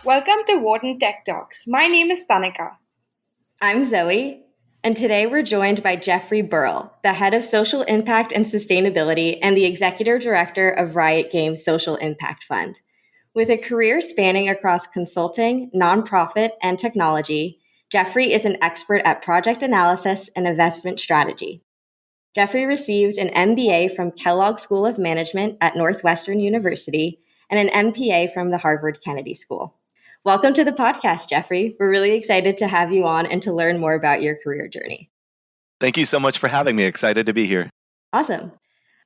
Welcome to Wharton Tech Toks. My name is Tanika. I'm Zoe, and today we're joined by Jeffrey Burrell, the head of social impact and sustainability and the executive director of Riot Games Social Impact Fund. With a career spanning across consulting, nonprofit, and technology, Jeffrey is an expert at project analysis and investment strategy. Jeffrey received an MBA from Kellogg School of Management at Northwestern University and an MPA from the Harvard Kennedy School. Welcome to the podcast, Jeffrey. We're really excited to have you on and to learn more about your career journey. Thank you so much for having me. Excited to be here. Awesome.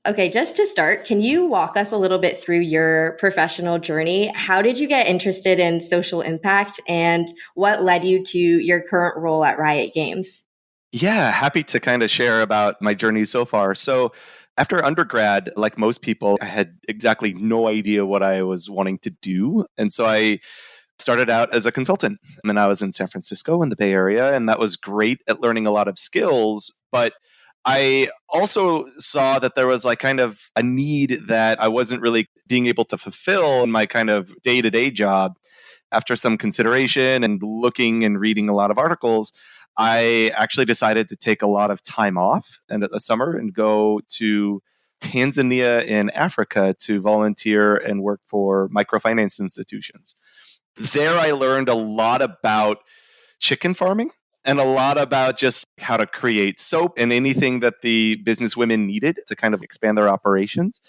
Okay, just to start, can you walk us a little bit through your professional journey? How did you get interested in social impact and what led you to your current role at Riot Games? Yeah, happy to kind of share about my journey so far. So after undergrad, like most people, I had exactly no idea what I was wanting to do. And so I started out as a consultant. And I was in San Francisco in the Bay Area, and that was great at learning a lot of skills. But I also saw that there was like kind of a need that I wasn't really being able to fulfill in my kind of day-to-day job. After some consideration and looking and reading a lot of articles, I actually decided to take a lot of time off and a summer and go to Tanzania in Africa to volunteer and work for microfinance institutions. There I learned a lot about chicken farming and a lot about just how to create soap and anything that the business women needed to kind of expand their operations.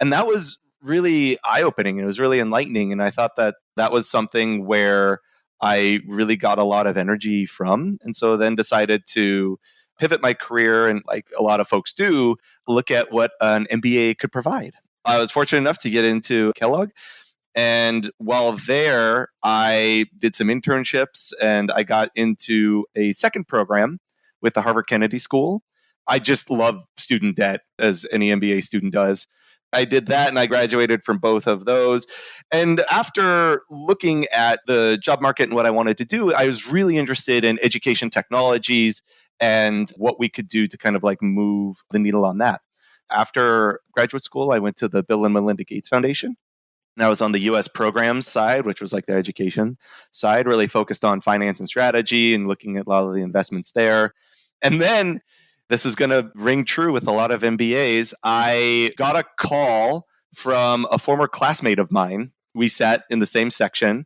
And that was really eye-opening. It was really enlightening. And I thought that that was something where I really got a lot of energy from. And so then decided to pivot my career and, like a lot of folks do, look at what an MBA could provide. I was fortunate enough to get into Kellogg. And while there, I did some internships and I got into a second program with the Harvard Kennedy School. I just love student debt, as any MBA student does. I did that and I graduated from both of those. And after looking at the job market and what I wanted to do, I was really interested in education technologies and what we could do to kind of like move the needle on that. After graduate school, I went to the Bill and Melinda Gates Foundation. And I was on the US programs side, which was like the education side, really focused on finance and strategy and looking at a lot of the investments there. And then this is going to ring true with a lot of MBAs. I got a call from a former classmate of mine. We sat in the same section.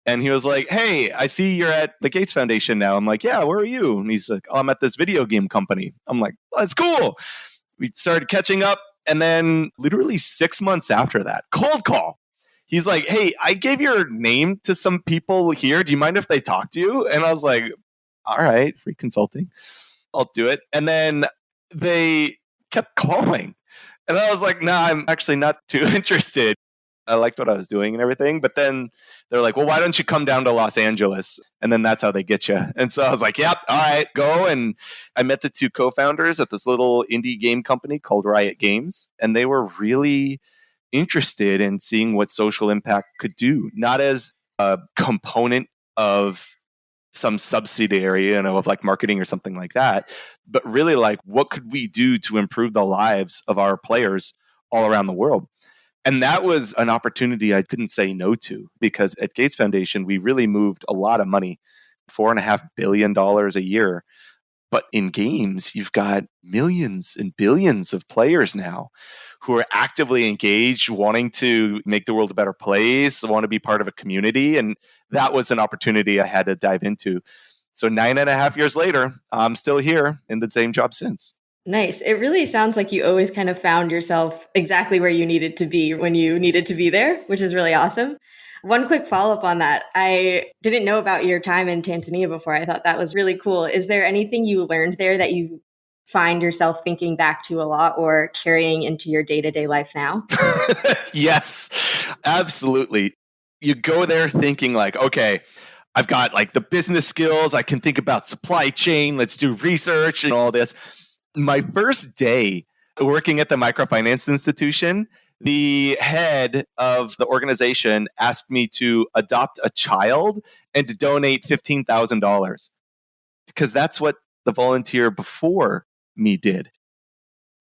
And he was like, "Hey, I see you're at the Gates Foundation now." I'm like, "Yeah, where are you?" And he's like, "Oh, I'm at this video game company." I'm like, "Oh, that's cool." We started catching up. And then literally 6 months after that, cold call. He's like, "Hey, I gave your name to some people here. Do you mind if they talk to you?" And I was like, "All right, free consulting. I'll do it." And then they kept calling. And I was like, "No, I'm actually not too interested." I liked what I was doing and everything. But then they're like, "Well, why don't you come down to Los Angeles?" And then that's how they get you. And so I was like, "Yep, all right, go." And I met the two co-founders at this little indie game company called Riot Games. And they were really interested in seeing what social impact could do, not as a component of some subsidiary, of like marketing or something like that, but really like what could we do to improve the lives of our players all around the world. And that was an opportunity I couldn't say no to, because at Gates Foundation, we really moved a lot of money, $4.5 billion a year. But in games, you've got millions and billions of players now who are actively engaged, wanting to make the world a better place, want to be part of a community. And that was an opportunity I had to dive into. So 9.5 years later, I'm still here in the same job since. Nice. It really sounds like you always kind of found yourself exactly where you needed to be when you needed to be there, which is really awesome. One quick follow-up on that. I didn't know about your time in Tanzania before. I thought that was really cool. Is there anything you learned there that you find yourself thinking back to a lot or carrying into your day-to-day life now? Yes, absolutely. You go there thinking like, okay, I've got like the business skills. I can think about supply chain. Let's do research and all this. My first day working at the microfinance institution, the head of the organization asked me to adopt a child and to donate $15,000 because that's what the volunteer before me did.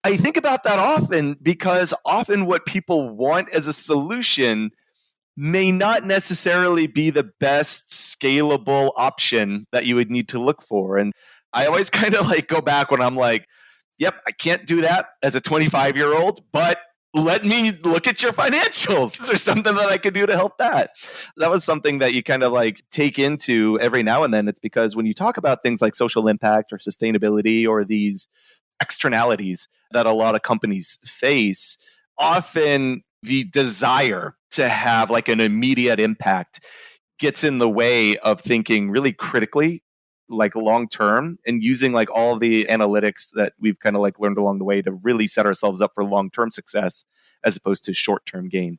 I think about that often because often what people want as a solution may not necessarily be the best scalable option that you would need to look for. And I always kind of like go back when I'm like, yep, I can't do that as a 25-year-old, but let me look at your financials. Is there something that I could do to help that? That was something that you kind of like take into every now and then. It's because when you talk about things like social impact or sustainability or these externalities that a lot of companies face, often the desire to have like an immediate impact gets in the way of thinking really critically, like long term, and using like all the analytics that we've kind of like learned along the way to really set ourselves up for long term success as opposed to short term gain.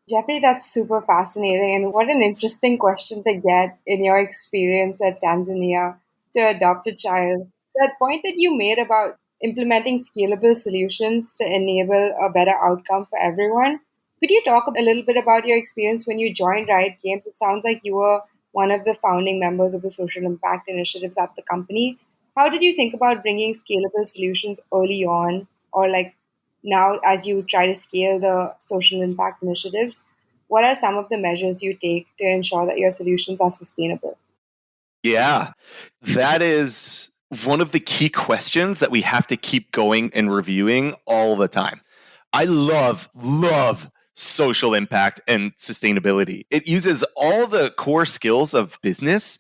Jeffrey, that's super fascinating. And what an interesting question to get in your experience at Tanzania to adopt a child. That point that you made about implementing scalable solutions to enable a better outcome for everyone. Could you talk a little bit about your experience when you joined Riot Games? It sounds like you were one of the founding members of the social impact initiatives at the company. How did you think about bringing scalable solutions early on, or like now as you try to scale the social impact initiatives? What are some of the measures you take to ensure that your solutions are sustainable? Yeah, that is one of the key questions that we have to keep going and reviewing all the time. I love social impact and sustainability. It uses all the core skills of business,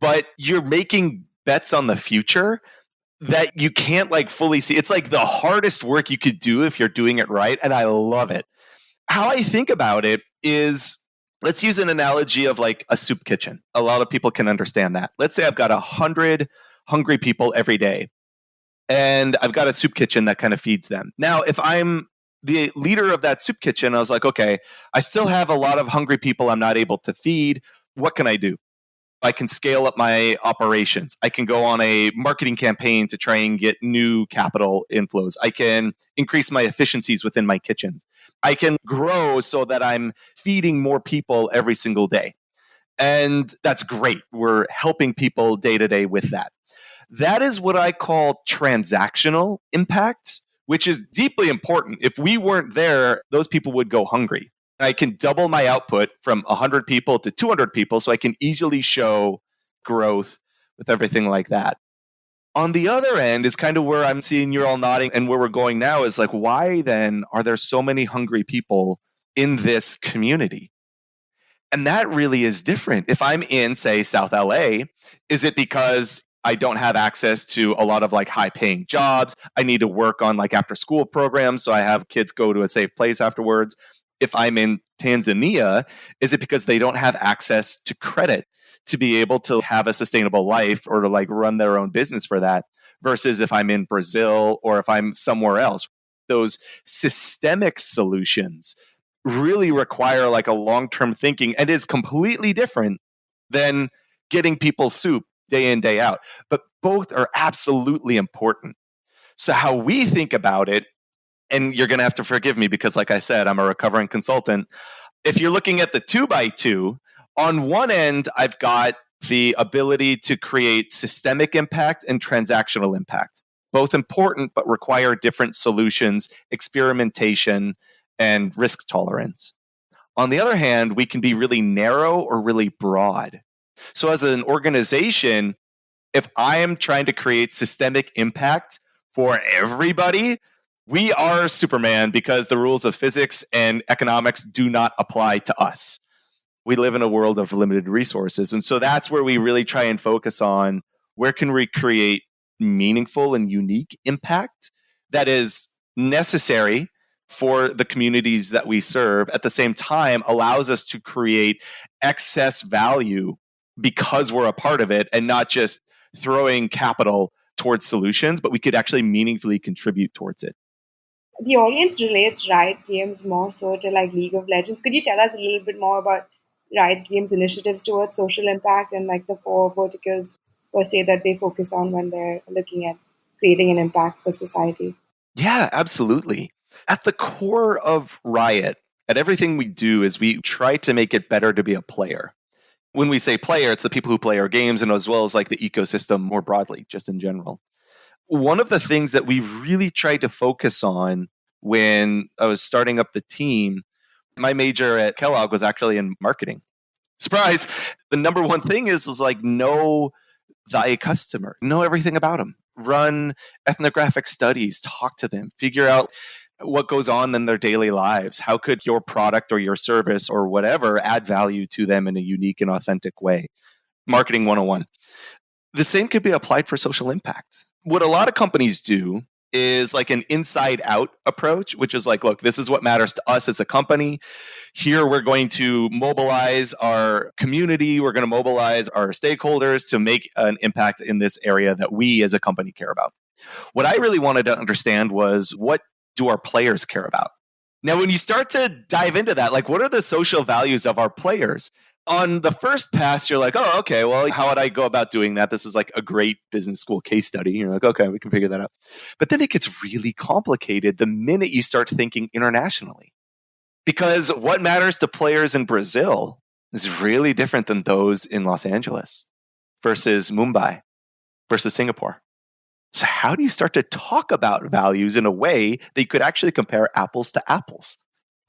but you're making bets on the future that you can't like fully see. It's like the hardest work you could do if you're doing it right. And I love it. How I think about it is, let's use an analogy of like a soup kitchen. A lot of people can understand that. Let's say I've got 100 hungry people every day, and I've got a soup kitchen that kind of feeds them. Now, if I'm the leader of that soup kitchen, I was like, okay, I still have a lot of hungry people I'm not able to feed. What can I do? I can scale up my operations. I can go on a marketing campaign to try and get new capital inflows. I can increase my efficiencies within my kitchens. I can grow so that I'm feeding more people every single day. And that's great. We're helping people day to day with that. That is what I call transactional impact, which is deeply important. If we weren't there, those people would go hungry. I can double my output from 100 people to 200 people, so I can easily show growth with everything like that. On the other end is kind of where I'm seeing you're all nodding, and where we're going now is like, why then are there so many hungry people in this community? And that really is different. If I'm in, say, South LA, is it because I don't have access to a lot of like high paying jobs? I need to work on like after school programs so I have kids go to a safe place afterwards. If I'm in Tanzania, is it because they don't have access to credit to be able to have a sustainable life or to like run their own business for that? Versus if I'm in Brazil or if I'm somewhere else, those systemic solutions really require like a long-term thinking and is completely different than getting people soup day in, day out. But both are absolutely important. So how we think about it, and you're going to have to forgive me because like I said, I'm a recovering consultant. If you're looking at the 2x2, on one end, I've got the ability to create systemic impact and transactional impact. Both important, but require different solutions, experimentation, and risk tolerance. On the other hand, we can be really narrow or really broad. So, as an organization, if I am trying to create systemic impact for everybody, we are Superman because the rules of physics and economics do not apply to us. We live in a world of limited resources. And so that's where we really try and focus on where can we create meaningful and unique impact that is necessary for the communities that we serve, at the same time allows us to create excess value because we're a part of it and not just throwing capital towards solutions, but we could actually meaningfully contribute towards it. The audience relates Riot Games more so to like League of Legends. Could you tell us a little bit more about Riot Games initiatives towards social impact and like the four verticals per se that they focus on when they're looking at creating an impact for society? Yeah, absolutely. At the core of Riot, at everything we do is we try to make it better to be a player. When we say player, it's the people who play our games and as well as like the ecosystem more broadly, just in general. One of the things that we really tried to focus on when I was starting up the team My major at Kellogg was actually in marketing. Surprise! The number one thing is like know thy customer, know everything about them, run ethnographic studies, talk to them, figure out what goes on in their daily lives. How could your product or your service or whatever add value to them in a unique and authentic way? Marketing 101. The same could be applied for social impact. What a lot of companies do is like an inside out approach, which is like, look, this is what matters to us as a company. Here, we're going to mobilize our community. We're going to mobilize our stakeholders to make an impact in this area that we as a company care about. What I really wanted to understand was, what do our players care about? Now, when you start to dive into that, like, what are the social values of our players? On the first pass, you're like, oh, okay, well, how would I go about doing that? This is like a great business school case study. You're like, okay, we can figure that out. But then it gets really complicated the minute you start thinking internationally. Because what matters to players in Brazil is really different than those in Los Angeles versus Mumbai versus Singapore. So how do you start to talk about values in a way that you could actually compare apples to apples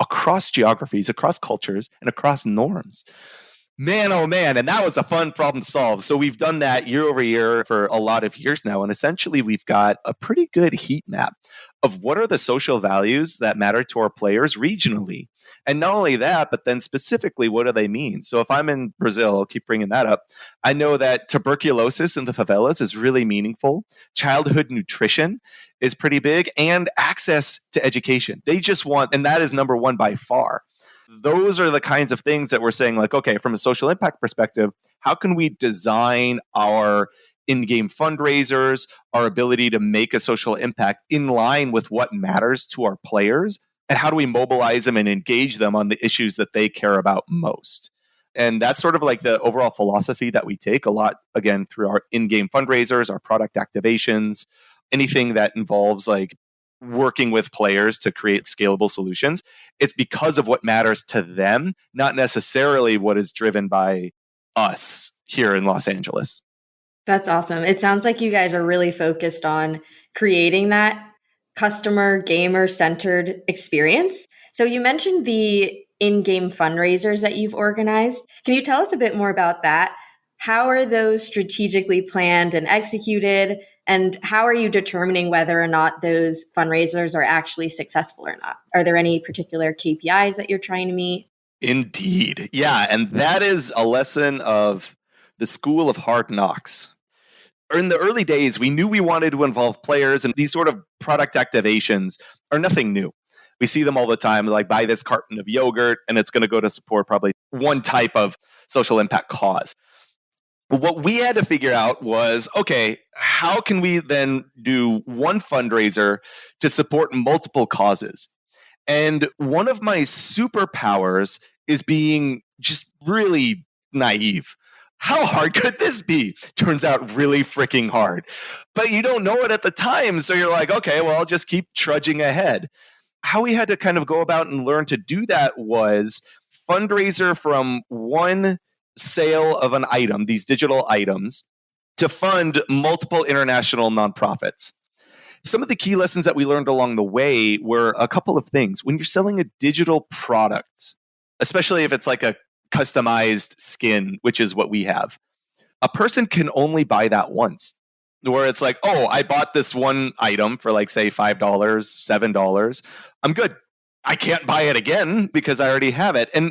across geographies, across cultures, and across norms? Man, oh man, and that was a fun problem to solve. So we've done that year over year for a lot of years now, and essentially we've got a pretty good heat map of what are the social values that matter to our players regionally. And not only that, but then specifically, what do they mean? So if I'm in Brazil, I'll keep bringing that up. I know that tuberculosis in the favelas is really meaningful. Childhood nutrition is pretty big, and access to education. They just want, and that is number one by far. Those are the kinds of things that we're saying, like, okay, from a social impact perspective, how can we design our in-game fundraisers, our ability to make a social impact in line with what matters to our players? And how do we mobilize them and engage them on the issues that they care about most? And that's sort of like the overall philosophy that we take a lot, again, through our in-game fundraisers, our product activations, anything that involves like working with players to create scalable solutions. It's because of what matters to them, not necessarily what is driven by us here in Los Angeles. That's awesome. It sounds like you guys are really focused on creating that customer gamer centered experience. So you mentioned the in-game fundraisers that you've organized. Can you tell us a bit more about that? How are those strategically planned and executed? And how are you determining whether or not those fundraisers are actually successful or not? Are there any particular KPIs that you're trying to meet? Indeed. Yeah. And that is a lesson of the school of hard knocks. In the early days, we knew we wanted to involve players, and these sort of product activations are nothing new. We see them all the time, like buy this carton of yogurt, and it's going to go to support probably one type of social impact cause. What we had to figure out was, okay, how can we then do one fundraiser to support multiple causes? And one of my superpowers is being just really naive. How hard could this be? Turns out really freaking hard. But you don't know it at the time. So you're like, okay, well, I'll just keep trudging ahead. How we had to kind of go about and learn to do that was fundraiser from one sale of an item, these digital items, to fund multiple international nonprofits. Some of the key lessons that we learned along the way were a couple of things. When you're selling a digital product, especially if it's like a customized skin, which is what we have, a person can only buy that once. Where it's like, oh, I bought this one item for like, say, $5, $7. I'm good. I can't buy it again because I already have it. And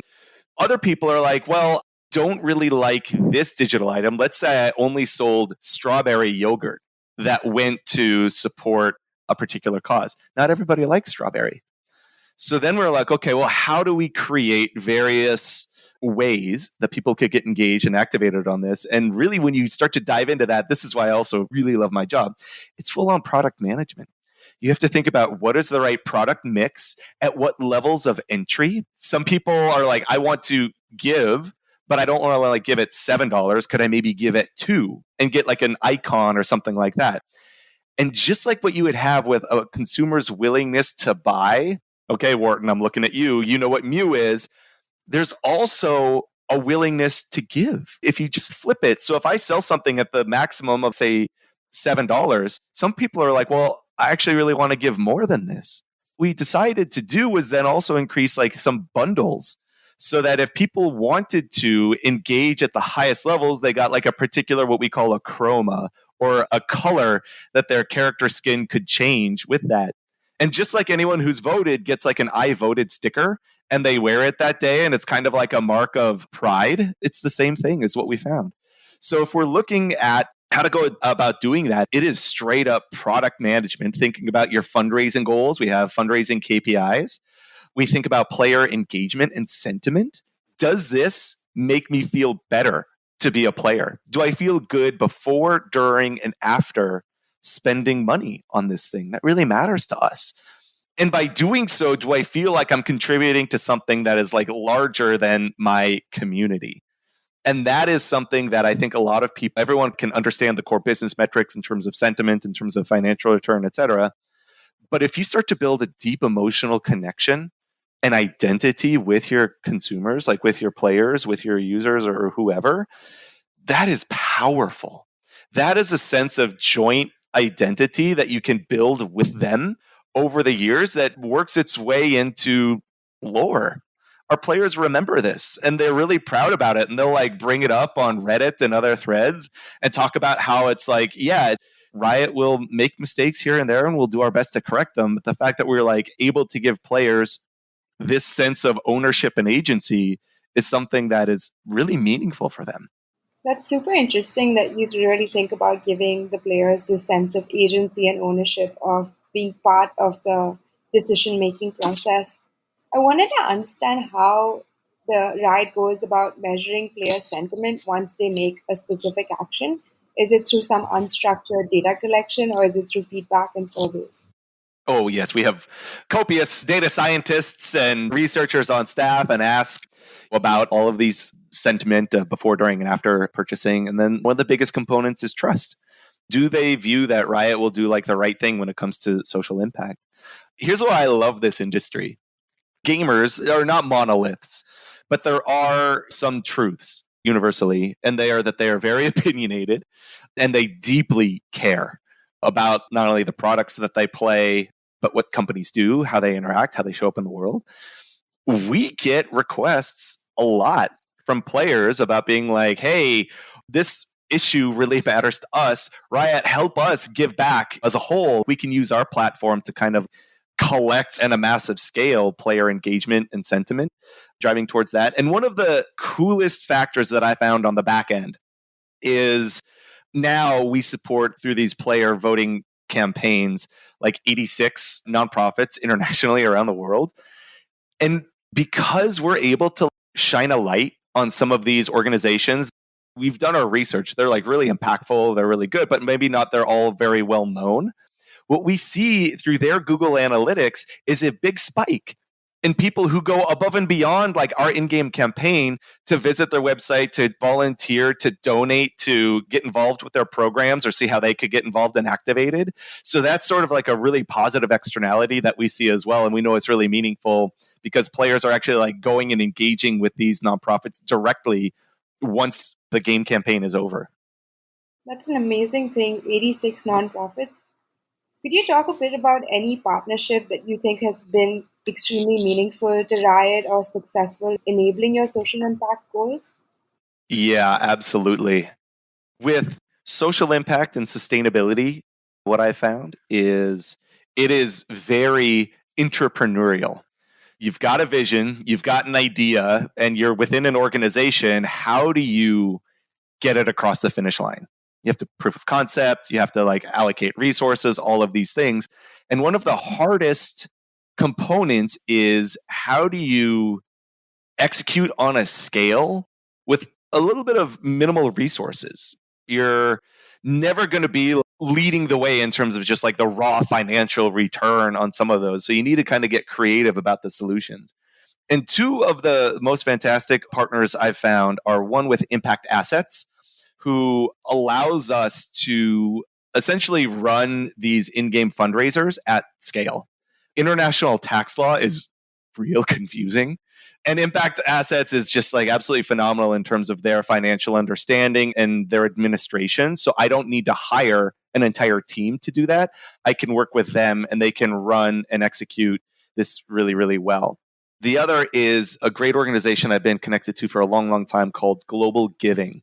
other people are like, well, don't really like this digital item. Let's say I only sold strawberry yogurt that went to support a particular cause. Not everybody likes strawberry. So then we're like, okay, well, how do we create various ways that people could get engaged and activated on this? And really, when you start to dive into that, this is why I also really love my job. It's full on product management. You have to think about what is the right product mix at what levels of entry. Some people are like, I want to give, but I don't want to like give it $7. Could I maybe give it $2 and get like an icon or something like that? And just like what you would have with a consumer's willingness to buy, okay, Wharton, I'm looking at you. You know what Mew is. There's also a willingness to give if you just flip it. So if I sell something at the maximum of, say, $7, some people are like, well, I actually really want to give more than this. we decided to do was then also increase like some bundles so that if people wanted to engage at the highest levels, they got like a particular, what we call a chroma, or a color that their character skin could change with that. And just like anyone who's voted gets like an I voted sticker and they wear it that day, and it's kind of like a mark of pride, it's the same thing as what we found. So if we're looking at how to go about doing that, it is straight up product management, thinking about your fundraising goals. We have fundraising KPIs. We think about player engagement and sentiment. Does this make me feel better to be a player? Do I feel good before, during, and after spending money on this thing? That really matters to us. And by doing so, do I feel like I'm contributing to something that is like larger than my community? And that is something that I think a lot of people, everyone can understand the core business metrics in terms of sentiment, in terms of financial return, et cetera. But if you start to build a deep emotional connection and identity with your consumers, like with your players, with your users, or whoever, that is powerful. That is a sense of joint identity that you can build with them over the years that works its way into lore. Our players remember this and they're really proud about it, and they'll like bring it up on Reddit and other threads and talk about how it's like, yeah, Riot will make mistakes here and there and we'll do our best to correct them. But the fact that we're like able to give players this sense of ownership and agency is something that is really meaningful for them. That's super interesting that you really think about giving the players this sense of agency and ownership of being part of the decision making process. I wanted to understand how the Riot goes about measuring player sentiment once they make a specific action. Is it through some unstructured data collection or is it through feedback and surveys? Oh, yes. We have copious data scientists and researchers on staff and ask about all of these sentiment before, during, and after purchasing. And then one of the biggest components is trust. Do they view that Riot will do like the right thing when it comes to social impact? Here's why I love this industry. Gamers are not monoliths, but there are some truths universally, and they are that they are very opinionated and they deeply care about not only the products that they play, but what companies do, how they interact, how they show up in the world. We get requests a lot from players about being like, hey, this issue really matters to us. Riot, help us give back as a whole. We can use our platform to kind of collect at a massive scale player engagement and sentiment, driving towards that. And one of the coolest factors that I found on the back end is now we support through these player voting campaigns like 86 nonprofits internationally around the world. And because we're able to shine a light on some of these organizations, we've done our research. They're like really impactful, they're really good, but maybe not, they're all very well known. What we see through their Google Analytics is a big spike in people who go above and beyond like our in-game campaign to visit their website, to volunteer, to donate, to get involved with their programs or see how they could get involved and activated. So that's sort of like a really positive externality that we see as well. And we know it's really meaningful because players are actually like going and engaging with these nonprofits directly once the game campaign is over. That's an amazing thing, 86 nonprofits. Could you talk a bit about any partnership that you think has been extremely meaningful to Riot or successful enabling your social impact goals? Yeah, absolutely. With social impact and sustainability, what I found is it is very entrepreneurial. You've got a vision, you've got an idea, and you're within an organization. How do you get it across the finish line? You have to proof of concept, you have to like allocate resources, all of these things. And one of the hardest components is how do you execute on a scale with a little bit of minimal resources? You're never going to be leading the way in terms of just like the raw financial return on some of those. So you need to kind of get creative about the solutions. And two of the most fantastic partners I've found are one with Impact Assets, who allows us to essentially run these in-game fundraisers at scale. International tax law is real confusing. And Impact Assets is just like absolutely phenomenal in terms of their financial understanding and their administration. So I don't need to hire an entire team to do that. I can work with them and they can run and execute this really, really well. The other is a great organization I've been connected to for a long, long time called Global Giving.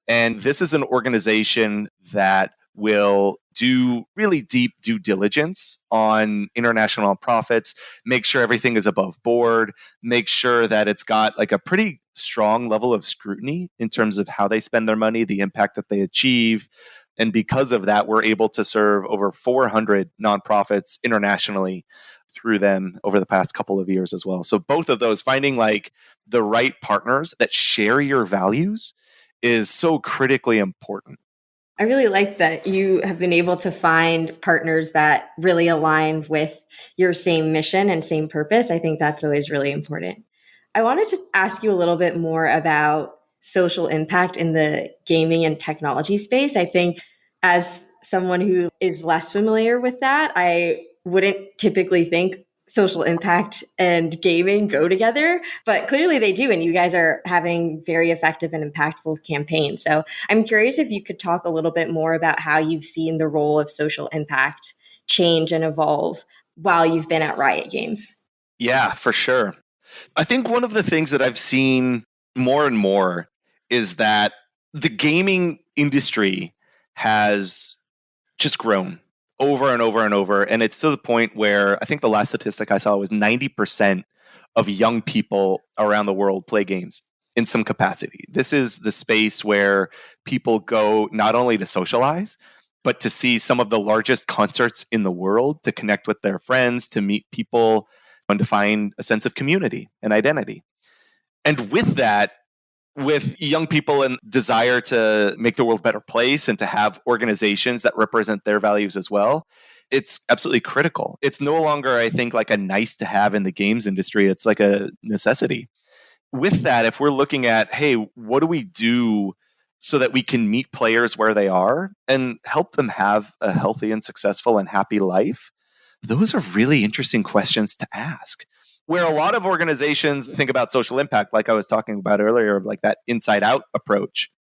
And this is an organization that will do really deep due diligence on international nonprofits, make sure everything is above board, make sure that it's got like a pretty strong level of scrutiny in terms of how they spend their money, the impact that they achieve. And because of that, we're able to serve over 400 nonprofits internationally through them over the past couple of years as well. So both of those, finding like the right partners that share your values is so critically important. I really like that you have been able to find partners that really align with your same mission and same purpose. I think that's always really important. I wanted to ask you a little bit more about social impact in the gaming and technology space. I think as someone who is less familiar with that, I wouldn't typically think social impact and gaming go together, but clearly they do. And you guys are having very effective and impactful campaigns. So I'm curious if you could talk a little bit more about how you've seen the role of social impact change and evolve while you've been at Riot Games. Yeah, for sure. I think one of the things that I've seen more and more is that the gaming industry has just grown over and over and over. And it's to the point where I think the last statistic I saw was 90% of young people around the world play games in some capacity. This is the space where people go not only to socialize, but to see some of the largest concerts in the world, to connect with their friends, to meet people, and to find a sense of community and identity. And with that, with young people and desire to make the world a better place and to have organizations that represent their values as well, it's absolutely critical. It's no longer, I think, like a nice to have in the games industry. It's like a necessity. With that, if we're looking at, hey, what do we do so that we can meet players where they are and help them have a healthy and successful and happy life? Those are really interesting questions to ask. Where a lot of organizations think about social impact, like I was talking about earlier, like that inside out approach,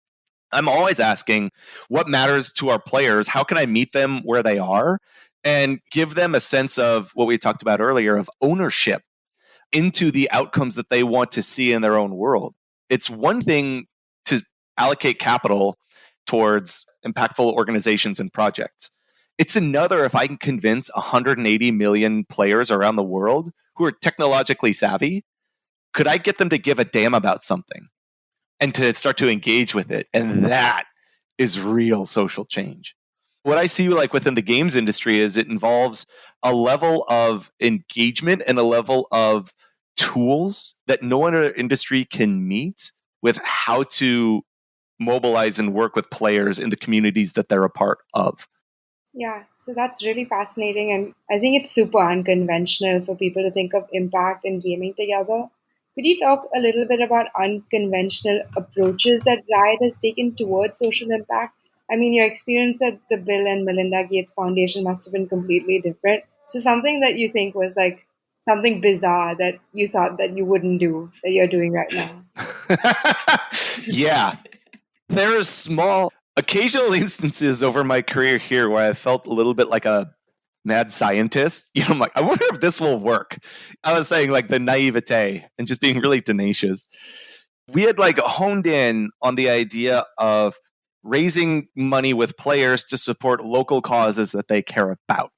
I'm always asking what matters to our players? How can I meet them where they are and give them a sense of what we talked about earlier of ownership into the outcomes that they want to see in their own world? It's one thing to allocate capital towards impactful organizations and projects. It's another if I can convince 180 million players around the world who are technologically savvy, could I get them to give a damn about something and to start to engage with it? And that is real social change. What I see like within the games industry is it involves a level of engagement and a level of tools that no other industry can meet with how to mobilize and work with players in the communities that they're a part of. Yeah, so that's really fascinating. And I think it's super unconventional for people to think of impact and gaming together. Could you talk a little bit about unconventional approaches that Riot has taken towards social impact? I mean, your experience at the Bill and Melinda Gates Foundation must have been completely different. So, something that you think was like something bizarre that you thought that you wouldn't do that you're doing right now. Yeah. There are small, occasional instances over my career here where I felt a little bit like a mad scientist. You know, I'm like, I wonder if this will work. I was saying like the naivete and just being really tenacious. We had like honed in on the idea of raising money with players to support local causes that they care about.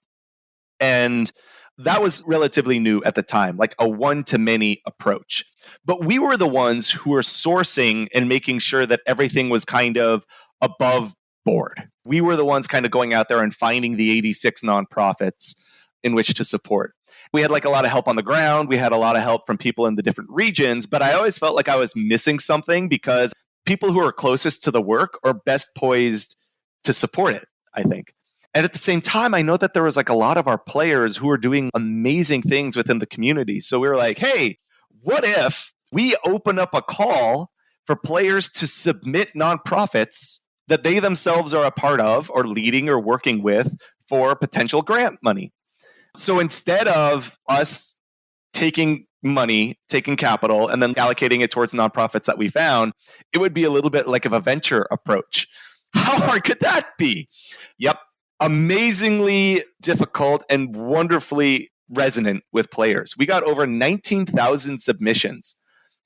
And that was relatively new at the time, like a one-to-many approach. But we were the ones who were sourcing and making sure that everything was kind of above board. We were the ones kind of going out there and finding the 86 nonprofits in which to support. We had like a lot of help on the ground. We had a lot of help from people in the different regions, but I always felt like I was missing something because people who are closest to the work are best poised to support it, I think. And at the same time, I know that there was like a lot of our players who are doing amazing things within the community. So we were like, hey, what if we open up a call for players to submit nonprofits that they themselves are a part of or leading or working with for potential grant money? So instead of us taking money, taking capital, and then allocating it towards nonprofits that we found, it would be a little bit like of a venture approach. How hard could that be? Yep. Amazingly difficult and wonderfully resonant with players. We got over 19,000 submissions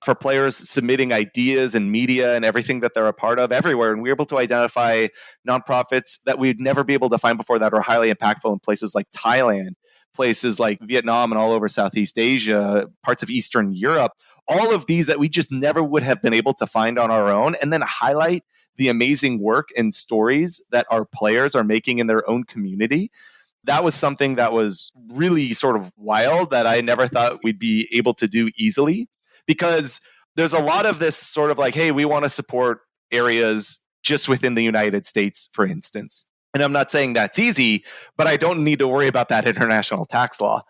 for players submitting ideas and media and everything that they're a part of everywhere. And we were able to identify nonprofits that we'd never be able to find before that are highly impactful in places like Thailand, places like Vietnam and all over Southeast Asia, parts of Eastern Europe, all of these that we just never would have been able to find on our own, and then highlight the amazing work and stories that our players are making in their own community. That was something that was really sort of wild that I never thought we'd be able to do easily, because there's a lot of this sort of like, hey, we want to support areas just within the United States, for instance. And I'm not saying that's easy, but I don't need to worry about that international tax law.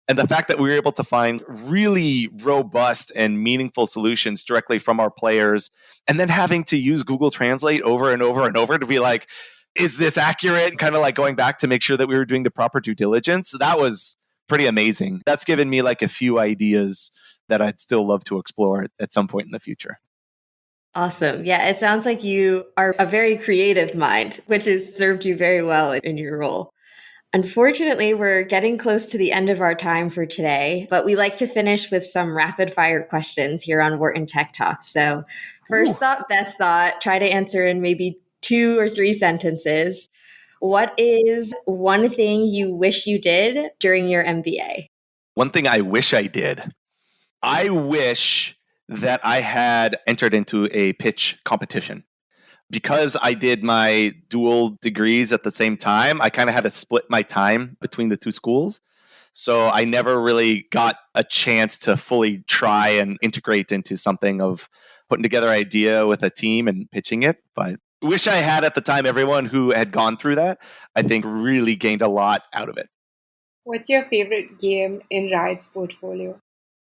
And the fact that we were able to find really robust and meaningful solutions directly from our players, and then having to use Google Translate over and over and over to be like, is this accurate? Kind of like going back to make sure that we were doing the proper due diligence. That was pretty amazing. That's given me like a few ideas that I'd still love to explore at some point in the future. Awesome. Yeah, it sounds like you are a very creative mind, which has served you very well in your role. Unfortunately, we're getting close to the end of our time for today, but we like to finish with some rapid fire questions here on Wharton Tech Toks. So first thought, best thought, try to answer in maybe 2 or 3 sentences. What is one thing you wish you did during your MBA? One thing I wish I did. I wish that I had entered into a pitch competition. Because I did my dual degrees at the same time, I kind of had to split my time between the 2 schools. So I never really got a chance to fully try and integrate into something of putting together an idea with a team and pitching it. But wish I had at the time. Everyone who had gone through that, I think, really gained a lot out of it. What's your favorite game in Riot's portfolio?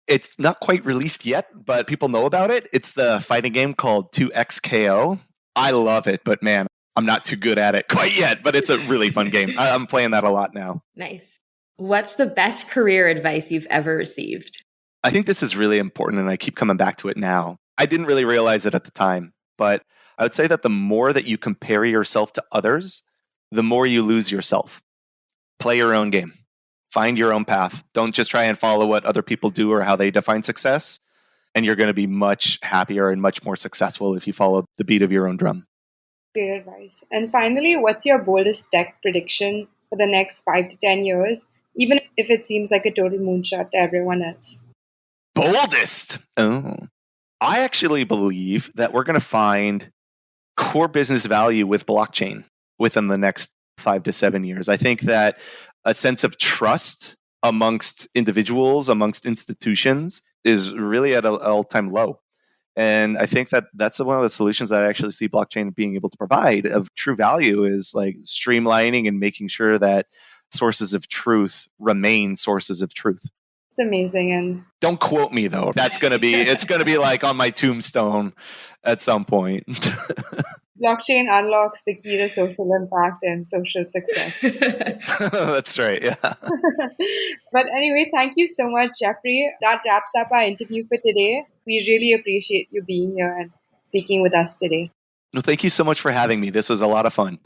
It's not quite released yet, but people know about it. It's the fighting game called 2XKO. I love it, but man, I'm not too good at it quite yet, but it's a really fun game. I'm playing that a lot now. Nice. What's the best career advice you've ever received? I think this is really important, and I keep coming back to it now. I didn't really realize it at the time, but I would say that the more that you compare yourself to others, the more you lose yourself. Play your own game. Find your own path. Don't just try and follow what other people do or how they define success. And you're going to be much happier and much more successful if you follow the beat of your own drum. Great advice. And finally, what's your boldest tech prediction for the next 5 to 10 years, even if it seems like a total moonshot to everyone else? Boldest? Oh. I actually believe that we're going to find core business value with blockchain within the next 5 to 7 years. I think that a sense of trust amongst individuals, amongst institutions, is really at an all-time low. And I think that that's one of the solutions that I actually see blockchain being able to provide of true value, is like streamlining and making sure that sources of truth remain sources of truth. It's amazing. And don't quote me though. It's going to be like on my tombstone at some point. Blockchain unlocks the key to social impact and social success. That's right. Yeah. But anyway, thank you so much, Jeffrey. That wraps up our interview for today. We really appreciate you being here and speaking with us today. Well, thank you so much for having me. This was a lot of fun.